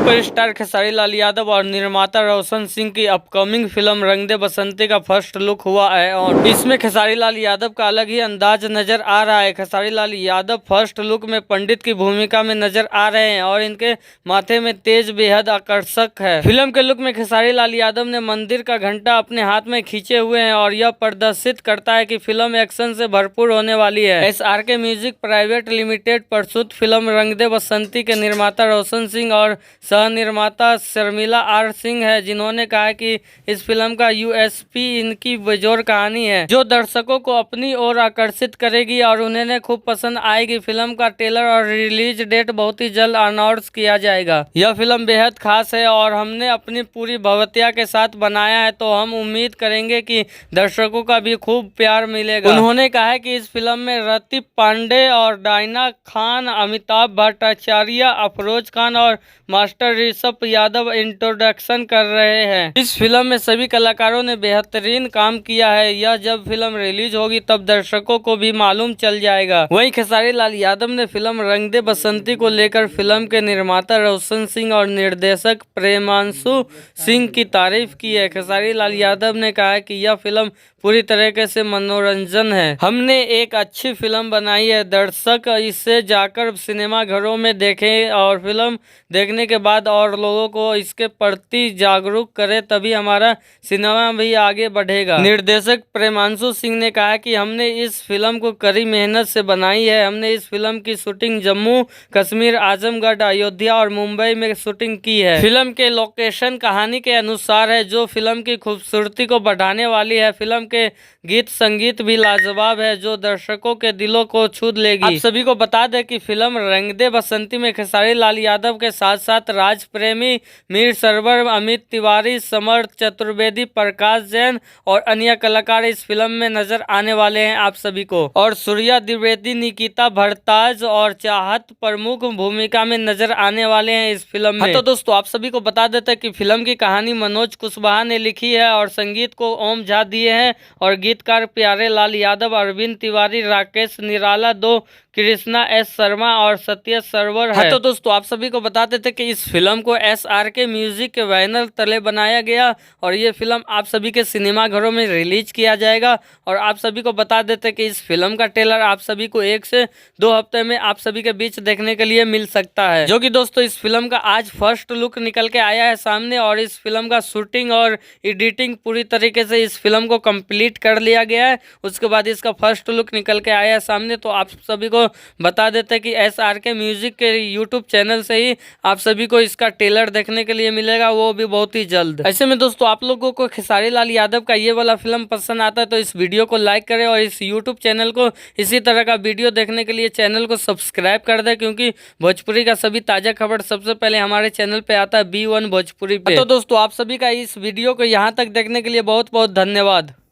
Superstar Khesari Lal Yadav और निर्माता रोशन सिंह की अपकमिंग फिल्म रंग दे बसंती का फर्स्ट लुक हुआ है और इसमें खेसारी लाल यादव का अलग ही अंदाज नजर आ रहा है। खेसारी लाल यादव फर्स्ट लुक में पंडित की भूमिका में नजर आ रहे हैं और इनके माथे में तेज बेहद आकर्षक है। फिल्म के लुक में खेसारी लाल यादव ने मंदिर का घंटा अपने हाथ में खींचे हुए हैं और यह प्रदर्शित करता है कि फिल्म एक्शन से भरपूर होने वाली है। SRK म्यूजिक प्राइवेट लिमिटेड प्रस्तुत फिल्म रंग दे बसंती के निर्माता रोशन सिंह और सह निर्माता शर्मिला आर सिंह है, जिन्होंने कहा कि इस फिल्म का USP इनकी बेजोड़ कहानी है जो दर्शकों को अपनी ओर आकर्षित करेगी और उन्हें खूब पसंद आएगी। फिल्म का ट्रेलर और रिलीज डेट बहुत ही जल्द अनाउंस किया जाएगा। यह फिल्म बेहद खास है और हमने अपनी पूरी भव्यता के साथ बनाया है, तो हम उम्मीद करेंगे कि दर्शकों का भी खूब प्यार मिलेगा। उन्होंने कहा है कि इस फिल्म में ऋतिक पांडे और डायना खान, अमिताभ भट्टाचार्य, अफरोज खान और मास्टर ऋषभ यादव इंट्रोडक्शन कर रहे हैं। इस फिल्म में सभी कलाकारों ने बेहतरीन काम किया है। यह जब फिल्म रिलीज होगी तब दर्शकों को भी मालूम चल जाएगा। वहीं खेसारी लाल यादव ने फिल्म रंग दे बसंती को लेकर फिल्म के निर्माता रोशन सिंह और निर्देशक प्रेमांशु सिंह की तारीफ की है। खेसारी लाल यादव ने कहा कि यह फिल्म पूरी तरीके से मनोरंजन है। हमने एक अच्छी फिल्म बनाई है, दर्शक इसे जाकर सिनेमा घरों में देखें और फिल्म देखने के बाद और लोगों को इसके प्रति जागरूक करें, तभी हमारा सिनेमा भी आगे बढ़ेगा। निर्देशक प्रेमांशु सिंह ने कहा कि हमने इस फिल्म को कड़ी मेहनत से बनाई है। हमने इस फिल्म की शूटिंग जम्मू कश्मीर, आजमगढ़, अयोध्या और मुंबई में शूटिंग की है। फिल्म के लोकेशन कहानी के अनुसार है, जो फिल्म की खूबसूरती को बढ़ाने वाली है। फिल्म के गीत संगीत भी लाजवाब है, जो दर्शकों के दिलों को छू लेगी। आप सभी को बता दें कि फिल्म रंग दे बसंती में खेसारी लाल यादव के साथ साथ राज प्रेमी, मीर सरवर, अमित तिवारी, समर चतुर्वेदी, प्रकाश जैन और अन्य कलाकार इस फिल्म में नजर आने वाले हैं आप सभी को। और सूर्या द्विवेदी, निकिता भरताज और चाहत प्रमुख भूमिका में नजर आने वाले हैं इस फिल्म में। तो दोस्तों आप सभी को बता देते हैं कि फिल्म की कहानी मनोज कुशवाहा ने लिखी है और संगीत को ओम झा दिए हैं और गीतकार प्यारे लाल यादव, अरविंद तिवारी, राकेश निराला, दो कृष्णा एस शर्मा और सत्य सरवर है। तो दोस्तों आप सभी को बताते थे कि इस फिल्म को SRK म्यूजिक के बैनर तले बनाया गया और ये फिल्म आप सभी के सिनेमा घरों में रिलीज किया जाएगा। और आप सभी को बता देते कि इस फिल्म का ट्रेलर आप सभी को 1 से 2 हफ्ते में आप सभी के बीच देखने के लिए मिल सकता है, जो कि दोस्तों इस फिल्म का आज फर्स्ट लुक निकल के आया है सामने और इस फिल्म का शूटिंग और एडिटिंग पूरी तरीके से इस फिल्म को कंप्लीट कर लिया गया है। उसके बाद इसका फर्स्ट लुक निकल के आया है सामने। तो आप सभी को बता देते हैं कि SRK म्यूजिक के YouTube चैनल से ही आप सभी को इसका ट्रेलर देखने के लिए मिलेगा, वो भी बहुत ही जल्द। ऐसे में दोस्तों आप लोगों को खेसारी लाल यादव का ये वाला फिल्म पसंद आता है तो इस वीडियो को लाइक करें और इस YouTube चैनल को इसी तरह का वीडियो देखने के लिए चैनल को सब्सक्राइब कर दें, क्योंकि भोजपुरी का सभी ताजा खबर सबसे पहले हमारे चैनल पे आता है B1 भोजपुरी पे। तो दोस्तों आप सभी का इस वीडियो को यहाँ तक देखने के लिए बहुत बहुत धन्यवाद।